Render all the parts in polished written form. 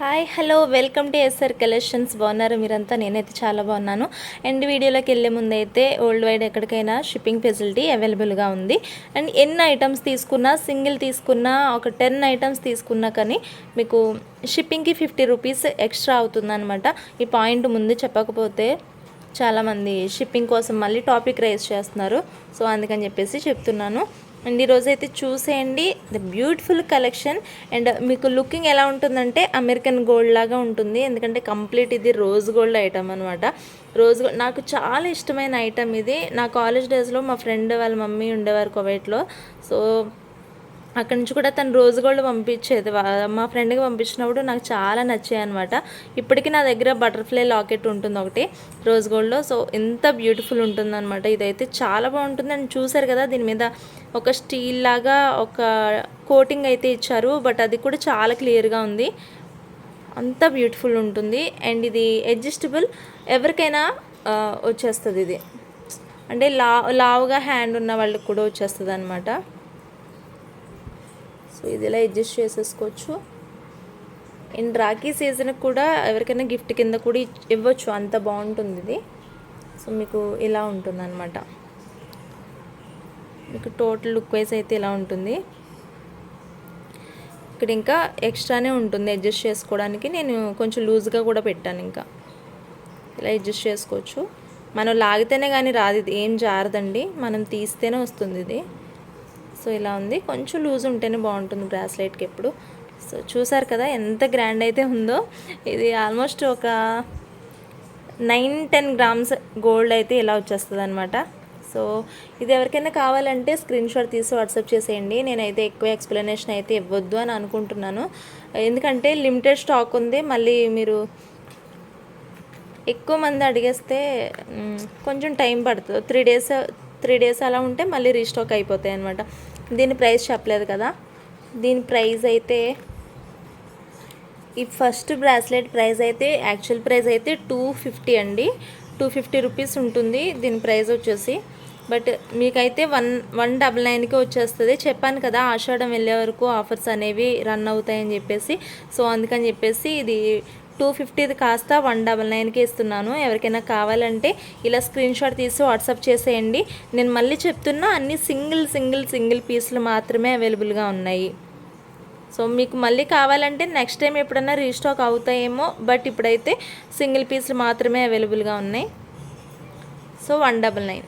Hi hello welcome to SR collections. బాగున్నారు మీరంతా? నేనైతే చాలా బాగున్నాను. అండ్ వీడియోలోకి వెళ్ళే ముందు అయితే వరల్డ్ వైడ్ ఎక్కడికైనా షిప్పింగ్ ఫెసిలిటీ అవైలబుల్గా ఉంది. అండ్ ఎన్ని ఐటమ్స్ తీసుకున్నా, సింగిల్ తీసుకున్నా, ఒక 10 ఐటమ్స్ తీసుకున్నా కానీ మీకు షిప్పింగ్కి 50 రూపీస్ ఎక్స్ట్రా అవుతుందన్నమాట. ఈ పాయింట్ ముందు చెప్పకపోతే చాలామంది షిప్పింగ్ కోసం మళ్ళీ టాపిక్ రైజ్ చేస్తున్నారు. సో అందుకని చెప్పేసి చెప్తున్నాను. అండ్ ఈరోజు అయితే చూసేయండి ద బ్యూటిఫుల్ కలెక్షన్. అండ్ మీకు లుకింగ్ ఎలా ఉంటుందంటే అమెరికన్ గోల్డ్ లాగా ఉంటుంది. ఎందుకంటే కంప్లీట్ ఇది రోజ్ గోల్డ్ ఐటమ్ అనమాట. రోజ్ గోల్డ్ నాకు చాలా ఇష్టమైన ఐటమ్ ఇది. నా కాలేజ్ డేస్లో మా ఫ్రెండ్ వాళ్ళ మమ్మీ ఉండేవారు కువైట్లో. సో అక్కడి నుంచి కూడా తను రోజ్ గోల్డ్ పంపించేది. మా ఫ్రెండ్కి పంపించినప్పుడు నాకు చాలా నచ్చాయి అనమాట. ఇప్పటికీ నా దగ్గర బటర్ఫ్లై లాకెట్ ఉంటుంది ఒకటి రోజ్ గోల్డ్లో. సో ఎంత బ్యూటిఫుల్ ఉంటుందన్నమాట. ఇదైతే చాలా బాగుంటుంది. అండ్ చూసారు కదా, దీని మీద ఒక స్టీల్ లాగా ఒక కోటింగ్ అయితే ఇచ్చారు. బట్ అది కూడా చాలా క్లియర్గా ఉంది. అంత బ్యూటిఫుల్ ఉంటుంది. అండ్ ఇది అడ్జస్టబుల్, ఎవరికైనా వచ్చేస్తుంది. ఇది అంటే లావుగా హ్యాండ్ ఉన్న వాళ్ళకి కూడా వచ్చేస్తుంది అనమాట. సో ఇది ఇలా అడ్జస్ట్ చేసేసుకోవచ్చు. అండ్ రాఖీ సీజన్కి కూడా ఎవరికైనా గిఫ్ట్ కింద కూడా ఇవ్వచ్చు, అంత బాగుంటుంది ఇది. సో మీకు ఇలా ఉంటుంది అనమాట. మీకు టోటల్ లుక్ వైజ్ అయితే ఇలా ఉంటుంది. ఇక్కడ ఇంకా ఎక్స్ట్రానే ఉంటుంది అడ్జస్ట్ చేసుకోవడానికి. నేను కొంచెం లూజ్గా కూడా పెట్టాను. ఇంకా ఇలా అడ్జస్ట్ చేసుకోవచ్చు. మనం లాగితేనే కానీ రాదు, ఇది ఏం జారదండి, మనం తీస్తేనే వస్తుంది ఇది. సో ఇలా ఉంది. కొంచెం లూజ్ ఉంటేనే బాగుంటుంది బ్రాస్లెట్కి ఎప్పుడు. సో చూసారు కదా ఎంత గ్రాండ్ అయితే ఉందో. ఇది ఆల్మోస్ట్ ఒక 9-10 గ్రామ్స్ గోల్డ్ అయితే ఇలా వచ్చేస్తుంది అనమాట. సో ఇది ఎవరికైనా కావాలంటే స్క్రీన్ షాట్ తీసి వాట్సాప్ చేసేయండి. నేనైతే ఎక్కువ ఎక్స్ప్లెనేషన్ అయితే ఇవ్వద్దు అని అనుకుంటున్నాను. ఎందుకంటే లిమిటెడ్ స్టాక్ ఉంది. మళ్ళీ మీరు ఎక్కువ మంది అడిగేస్తే కొంచెం టైం పడుతుంది. 3 డేస్ అలా ఉంటే మళ్ళీ రీస్టాక్ అయిపోతాయి అనమాట. దీని ప్రైస్ చెప్పలేదు కదా. దీని ప్రైస్ అయితే ఈ ఫస్ట్ బ్రాస్లెట్ ప్రైస్ అయితే యాక్చువల్ ప్రైస్ అయితే 250 అండి. 250 రూపీస్ ఉంటుంది దీని ప్రైస్ వచ్చేసి. బట్ మీకైతే 199కి వచ్చేస్తుంది. చెప్పాను కదా ఆషాఢం వెళ్ళే వరకు ఆఫర్స్ అనేవి రన్ అవుతాయని చెప్పేసి. సో అందుకని చెప్పేసి ఇది 250 కాస్త 199కి ఇస్తున్నాను. ఎవరికైనా కావాలంటే ఇలా స్క్రీన్ షాట్ తీసి వాట్సాప్ చేసేయండి. నేను మళ్ళీ చెప్తున్నా, అన్ని సింగిల్ పీసులు మాత్రమే అవైలబుల్గా ఉన్నాయి. సో మీకు మళ్ళీ కావాలంటే నెక్స్ట్ టైం ఎప్పుడన్నా రీస్టాక్ అవుతాయేమో. బట్ ఇప్పుడైతే సింగిల్ పీసులు మాత్రమే అవైలబుల్గా ఉన్నాయి. సో 199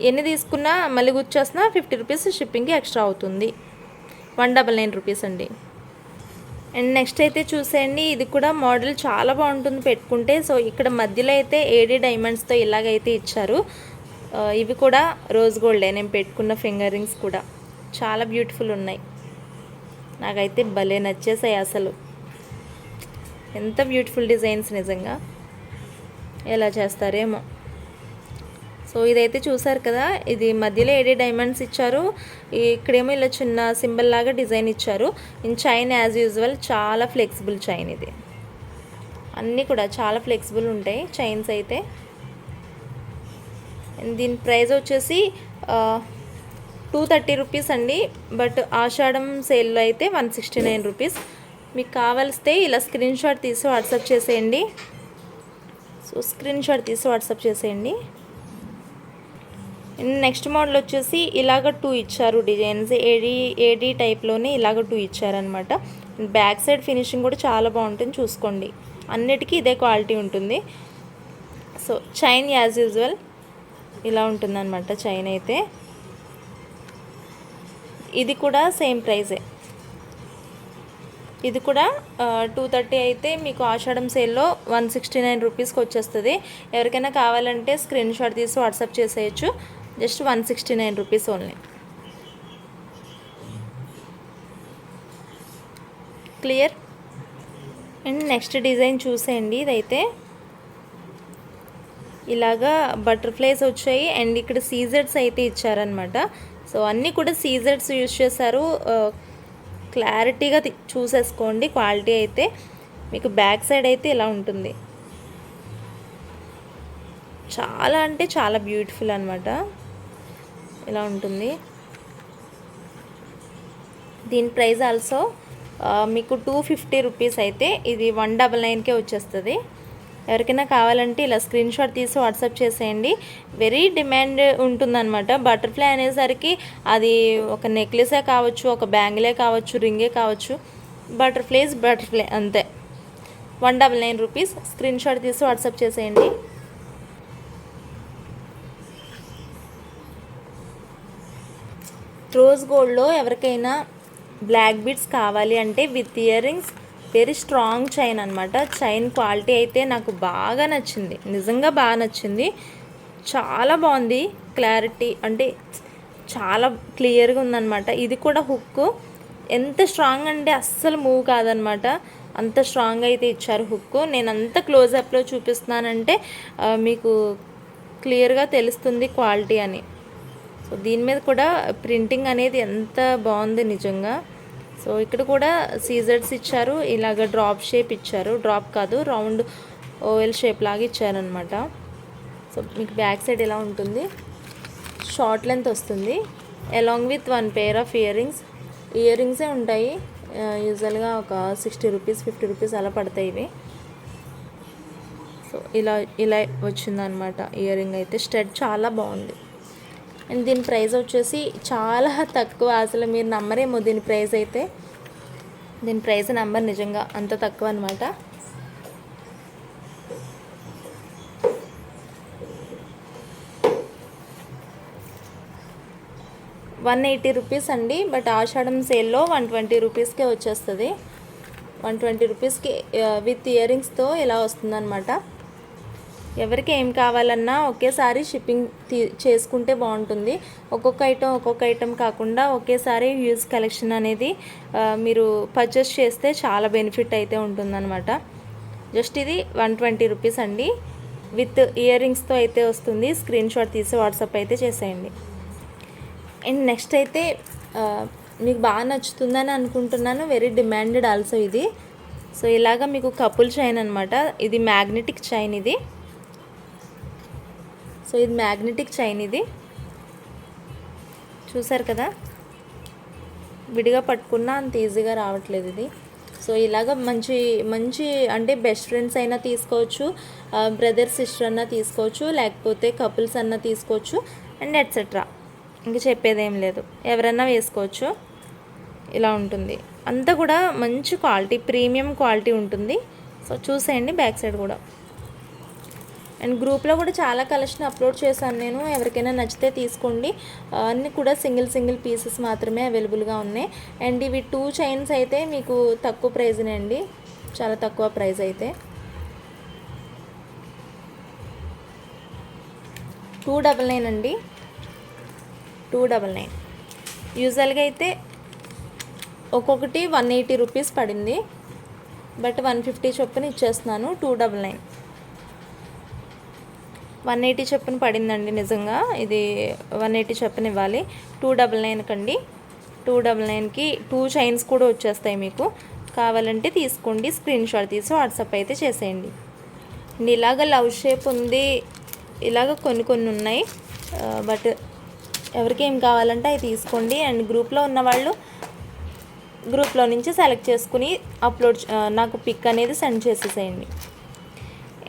ఎన్ని తీసుకున్నా మళ్ళీ గుర్చేస్తున్నా 50 రూపీస్ షిప్పింగ్కి ఎక్స్ట్రా అవుతుంది. 199 రూపీస్ అండి. అండ్ నెక్స్ట్ అయితే చూసేయండి, ఇది కూడా మోడల్ చాలా బాగుంటుంది పెట్టుకుంటే. సో ఇక్కడ మధ్యలో అయితే ఏడీ డైమండ్స్తో ఇలాగైతే ఇచ్చారు. ఇవి కూడా రోజ్ గోల్డే. నేను పెట్టుకున్న ఫింగర్ రింగ్స్ కూడా చాలా బ్యూటిఫుల్ ఉన్నాయి. నాకైతే భలే నచ్చేసాయి అసలు. ఎంత బ్యూటిఫుల్ డిజైన్స్ నిజంగా. ఎలా చేస్తారేమో. సో ఇదైతే చూసారు కదా, ఇది మధ్యలో ఏడీ డైమండ్స్ ఇచ్చారు. ఇక్కడేమో ఇలా చిన్న సింబల్ లాగా డిజైన్ ఇచ్చారు. ఇన్ చైన్ యాజ్ యూజువల్ చాలా ఫ్లెక్సిబుల్ చైన్ ఇది. అన్నీ కూడా చాలా ఫ్లెక్సిబుల్ ఉంటాయి చైన్స్ అయితే. దీని ప్రైస్ వచ్చేసి 230 రూపీస్ అండి. బట్ ఆషాఢం సేల్లో అయితే 169 రూపీస్. మీకు కావాల్స్తే ఇలా స్క్రీన్ షాట్ తీసి వాట్సాప్ చేసేయండి. సో స్క్రీన్ షాట్ తీసి వాట్సాప్ చేసేయండి. నెక్స్ట్ మోడల్ వచ్చేసి ఇలాగ 2 ఇచ్చారు డిజైన్స్. ఏడీ టైప్లోనే ఇలాగ 2 ఇచ్చారనమాట. బ్యాక్ సైడ్ ఫినిషింగ్ కూడా చాలా బాగుంటుంది, చూసుకోండి. అన్నిటికీ ఇదే క్వాలిటీ ఉంటుంది. సో చైన్ యాజ్ యూజువల్ ఇలా ఉంటుందన్నమాట చైన్ అయితే. ఇది కూడా సేమ్ ప్రైజే. ఇది కూడా 230 అయితే మీకు ఆషాఢం సేల్లో 169 రూపీస్కి వచ్చేస్తుంది. ఎవరికైనా కావాలంటే స్క్రీన్ షాట్ తీసి వాట్సాప్ చేసేయచ్చు. Just 169 rupees only. Clear. And next design చూసేయండి. ఇదైతే ఇలాగా బటర్ఫ్లైస్ వచ్చాయి. అండ్ ఇక్కడ సీజర్స్ అయితే ఇచ్చారనమాట. సో అన్నీ కూడా సీజర్స్ యూజ్ చేశారు. క్లారిటీగా చూసేసుకోండి. క్వాలిటీ అయితే మీకు బ్యాక్ సైడ్ అయితే ఇలా ఉంటుంది. చాలా అంటే చాలా బ్యూటిఫుల్ అనమాట. ఇలా ఉంటుంది. దీని ప్రైస్ ఆల్సో మీకు 250 రూపీస్ అయితే ఇది 199కే వచ్చేస్తుంది. ఎవరికైనా కావాలంటే ఇలా స్క్రీన్ షాట్ తీసి వాట్సాప్ చేసేయండి. వెరీ డిమాండ్ ఉంటుందన్నమాట. బటర్ఫ్లై అనేసరికి అది ఒక నెక్లెసే కావచ్చు, ఒక బ్యాంగిలే కావచ్చు, రింగే కావచ్చు, బటర్ఫ్లై అంతే. 199 రూపీస్. స్క్రీన్ షాట్ తీసి వాట్సాప్ చేసేయండి. రోజ్ గోల్డ్లో ఎవరికైనా బ్లాక్ బీడ్స్ కావాలి అంటే with ear rings, very strong chain అనమాట. చైన్ క్వాలిటీ అయితే నాకు బాగా నచ్చింది, నిజంగా బాగా నచ్చింది. చాలా బాగుంది, క్లారిటీ అంటే చాలా క్లియర్గా ఉందన్నమాట. ఇది కూడా హుక్ ఎంత స్ట్రాంగ్ అంటే అస్సలు మూవ్ కాదనమాట, అంత స్ట్రాంగ్ అయితే ఇచ్చారు హుక్. నేను అంత క్లోజప్లో చూపిస్తున్నానంటే మీకు క్లియర్గా తెలుస్తుంది క్వాలిటీ అని. సో దీని మీద కూడా ప్రింటింగ్ అనేది ఎంత బాగుంది నిజంగా. సో ఇక్కడ కూడా సీజర్స్ ఇచ్చారు, ఇలాగ డ్రాప్ షేప్ ఇచ్చారు, డ్రాప్ కాదు రౌండ్ ఓవెల్ షేప్ లాగా ఇచ్చారనమాట. సో మీకు బ్యాక్ సైడ్ ఎలా ఉంటుంది, షార్ట్ లెంత్ వస్తుంది, along with 1 pair of ear రింగ్సే ఉంటాయి. యూజువల్గా ఒక 60 రూపీస్ 50 రూపీస్ అలా పడతాయి ఇవి. సో ఇలా వచ్చిందనమాట ఇయర్ రింగ్ అయితే. స్టడ్ చాలా బాగుంది. అండ్ దీని ప్రైస్ వచ్చేసి చాలా తక్కువ, అసలు మీరు నమ్మరేమో దీని ప్రైస్ అయితే. దీని ప్రైస్ నెంబర్ నిజంగా అంత తక్కువ అనమాట. ₹180 అండి. బట్ ఆషాఢం సేల్లో 120 రూపీస్కే వచ్చేస్తుంది. 120 రూపీస్కి విత్ ఇయర్ రింగ్స్తో ఇలా వస్తుందన్నమాట. ఎవరికి ఏం కావాలన్నా ఒకేసారి షిప్పింగ్ చేసుకుంటే బాగుంటుంది. ఒక్కొక్క ఐటెం కాకుండా ఒకేసారి హ్యూజ్ కలెక్షన్ అనేది మీరు పర్చేస్ చేస్తే చాలా బెనిఫిట్ అయితే ఉంటుందన్నమాట. జస్ట్ ఇది 120 రూపీస్ అండి. విత్ ఇయర్ రింగ్స్తో అయితే వస్తుంది. స్క్రీన్ షాట్ తీసి వాట్సాప్ అయితే చేసేయండి. అండ్ నెక్స్ట్ అయితే మీకు బాగా నచ్చుతుందని అనుకుంటున్నాను. వెరీ డిమాండెడ్ ఆల్సో ఇది. సో ఇలాగా మీకు కపుల్ చైన్ అనమాట. ఇది మ్యాగ్నెటిక్ చైన్ ఇది. సో ఇది మ్యాగ్నెటిక్ చైన్ ఇది, చూసారు కదా, విడిగా పట్టుకున్నా అంత ఈజీగా రావట్లేదు ఇది. సో ఇలాగ మంచి అంటే బెస్ట్ ఫ్రెండ్స్ అయినా తీసుకోవచ్చు, బ్రదర్ సిస్టర్ అన్నా తీసుకోవచ్చు, లేకపోతే కపుల్స్ అన్నా తీసుకోవచ్చు, అండ్ ఎట్సెట్రా. ఇంక చెప్పేదేం లేదు, ఎవరన్నా వేసుకోవచ్చు. ఇలా ఉంటుంది, అంతా కూడా మంచి క్వాలిటీ, ప్రీమియం క్వాలిటీ ఉంటుంది. సో చూసేయండి బ్యాక్ సైడ్ కూడా. అండ్ గ్రూప్లో కూడా చాలా కలెక్షన్ అప్లోడ్ చేశాను నేను, ఎవరికైనా నచ్చితే తీసుకోండి. అన్నీ కూడా సింగిల్ పీసెస్ మాత్రమే అవైలబుల్గా ఉన్నాయి. అండ్ ఇవి 2 చైన్స్ అయితే మీకు తక్కువ ప్రైజ్నే అండి, చాలా తక్కువ ప్రైస్ అయితే. 299 అండి, 299. యూజువల్గా అయితే ఒక్కొక్కటి 180 రూపీస్ పడింది, బట్ 150 చొప్పున ఇచ్చేస్తున్నాను. 299 180 చొప్పున పడిందండి. నిజంగా ఇది 180 చొప్పున ఇవ్వాలి. 299 కండి. 299కి 2 చైన్స్ కూడా వచ్చేస్తాయి. మీకు కావాలంటే తీసుకోండి, స్క్రీన్ షాట్ తీసి వాట్సాప్ అయితే చేసేయండి. ఇలాగ లవ్ షేప్ ఉంది, ఇలాగ కొన్ని ఉన్నాయి. బట్ ఎవరికి ఏం కావాలంటే అవి తీసుకోండి. అండ్ గ్రూప్లో ఉన్న వాళ్ళు గ్రూప్లో నుంచి సెలెక్ట్ చేసుకుని నాకు పిక్ అనేది సెండ్ చేసేసేయండి.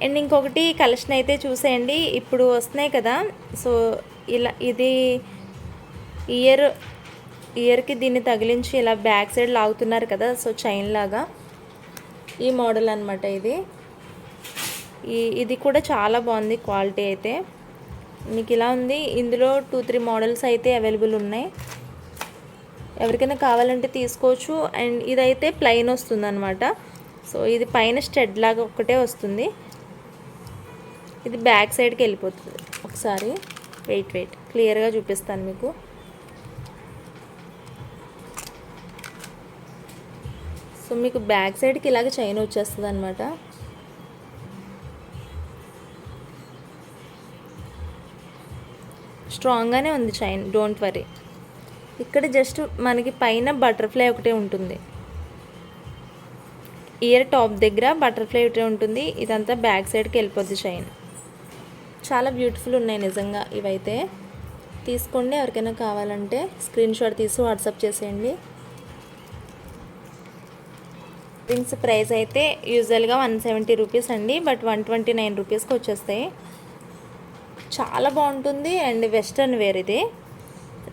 అండ్ ఇంకొకటి కలెక్షన్ అయితే చూసేయండి, ఇప్పుడు వస్తున్నాయి కదా. సో ఇది ఇయర్కి దీన్ని తగిలించి ఇలా బ్యాక్ సైడ్ లాగుతున్నారు కదా, సో చైన్ లాగా ఈ మోడల్ అనమాట ఇది. ఇది కూడా చాలా బాగుంది క్వాలిటీ అయితే. మీకు ఇలా ఉంది. ఇందులో 2-3 మోడల్స్ అయితే అవైలబుల్ ఉన్నాయి, ఎవరికైనా కావాలంటే తీసుకోవచ్చు. అండ్ ఇదైతే ప్లెయిన్ వస్తుంది అనమాట. సో ఇది పైన స్టెడ్ లాగా ఒక్కటే వస్తుంది, ఇది బ్యాక్ సైడ్కి వెళ్ళిపోతుంది. ఒకసారి వెయిట్ క్లియర్గా చూపిస్తాను మీకు. సో మీకు బ్యాక్ సైడ్కి ఇలాగ చైన్ వచ్చేస్తుంది అనమాట. స్ట్రాంగ్గానే ఉంది చైన్, డోంట్ వరీ. ఇక్కడ జస్ట్ మనకి పైన బటర్ఫ్లై ఒకటే ఉంటుంది, ఇయర్ టాప్ దగ్గర బటర్ఫ్లై ఒకటే ఉంటుంది. ఇదంతా బ్యాక్ సైడ్కి వెళ్ళిపోద్ది చైన్. చాలా బ్యూటిఫుల్ ఉన్నాయి నిజంగా ఇవైతే. తీసుకోండి, ఎవరికైనా కావాలంటే స్క్రీన్ షాట్ తీసి వాట్సాప్ చేసేయండి. రింగ్స్ ప్రైస్ అయితే యూజువల్గా 170 రూపీస్ అండి, బట్ 129 రూపీస్కి వచ్చేస్తాయి. చాలా బాగుంటుంది అండ్ వెస్ట్రన్ వేర్ ఇది.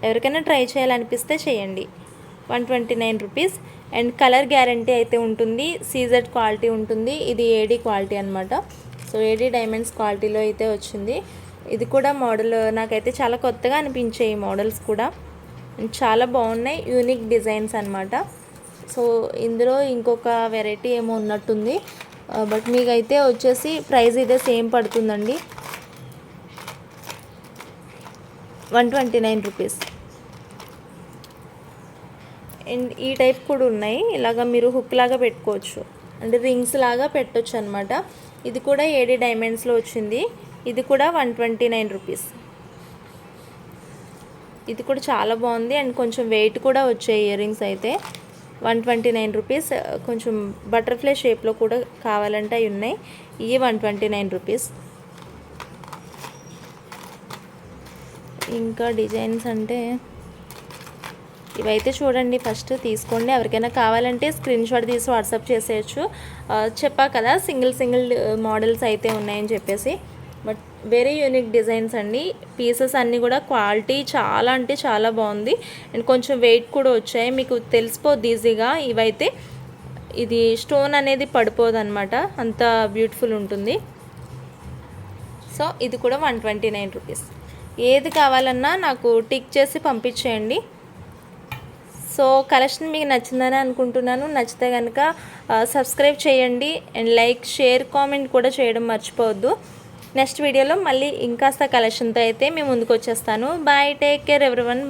ఎవరికైనా ట్రై చేయాలనిపిస్తే చేయండి. 129 రూపీస్ అండ్ కలర్ గ్యారంటీ అయితే ఉంటుంది. సీజెడ్ క్వాలిటీ ఉంటుంది. ఇది ఏడీ క్వాలిటీ అనమాట. సో ఏడీ డైమండ్స్ క్వాలిటీలో అయితే వచ్చింది. ఇది కూడా మోడల్ నాకైతే చాలా కొత్తగా అనిపించాయి. ఈ మోడల్స్ కూడా చాలా బాగున్నాయి. యూనిక్ డిజైన్స్ అనమాట. సో ఇందులో ఇంకొక వెరైటీ ఏమో ఉన్నట్టుంది, బట్ మీకైతే వచ్చేసి ప్రైస్ ఇదే సేమ్ పడుతుందండి, 129 రూపీస్. అండ్ ఈ టైప్ కూడా ఉన్నాయి. ఇలాగా మీరు హుక్ లాగా పెట్టుకోవచ్చు, అంటే రింగ్స్ లాగా పెట్టొచ్చు అనమాట. ఇది కూడా ఏడీ డైమండ్స్లో వచ్చింది. ఇది కూడా 129 రూపీస్. ఇది కూడా చాలా బాగుంది అండ్ కొంచెం వెయిట్ కూడా వచ్చాయి ఇయర్ రింగ్స్ అయితే. 129 రూపీస్. కొంచెం బటర్ఫ్లై షేప్లో కూడా కావాలంటే అవి ఉన్నాయి. ఇవి 129 రూపీస్. ఇంకా డిజైన్స్ అంటే ఇవైతే చూడండి, ఫస్ట్ తీసుకోండి. ఎవరికైనా కావాలంటే స్క్రీన్ షాట్ తీసి వాట్సాప్ చేసేయచ్చు. చెప్పా కదా సింగిల్ మోడల్స్ అయితే ఉన్నాయని చెప్పేసి, బట్ వెరీ యూనిక్ డిజైన్స్ అండి. పీసెస్ అన్నీ కూడా క్వాలిటీ చాలా అంటే చాలా బాగుంది అండ్ కొంచెం వెయిట్ కూడా వచ్చాయి. మీకు తెలిసిపోద్ది ఈజీగా. ఇవైతే ఇది స్టోన్ అనేది పడిపోదు అనమాట, అంత బ్యూటిఫుల్ ఉంటుంది. సో ఇది కూడా 129 రూపీస్. ఏది కావాలన్నా నాకు టిక్ చేసి పంపించేయండి. సో కలెక్షన్ మీకు నచ్చిందని అనుకుంటున్నాను. నచ్చితే కనుక సబ్స్క్రైబ్ చేయండి అండ్ లైక్, షేర్, కామెంట్ కూడా చేయడం మర్చిపోవద్దు. నెక్స్ట్ వీడియోలో మళ్ళీ ఇంకాస్త కలెక్షన్తో అయితే మేము ముందుకు వచ్చేస్తాను. Bye, take care everyone.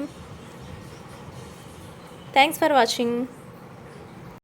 Thanks for watching.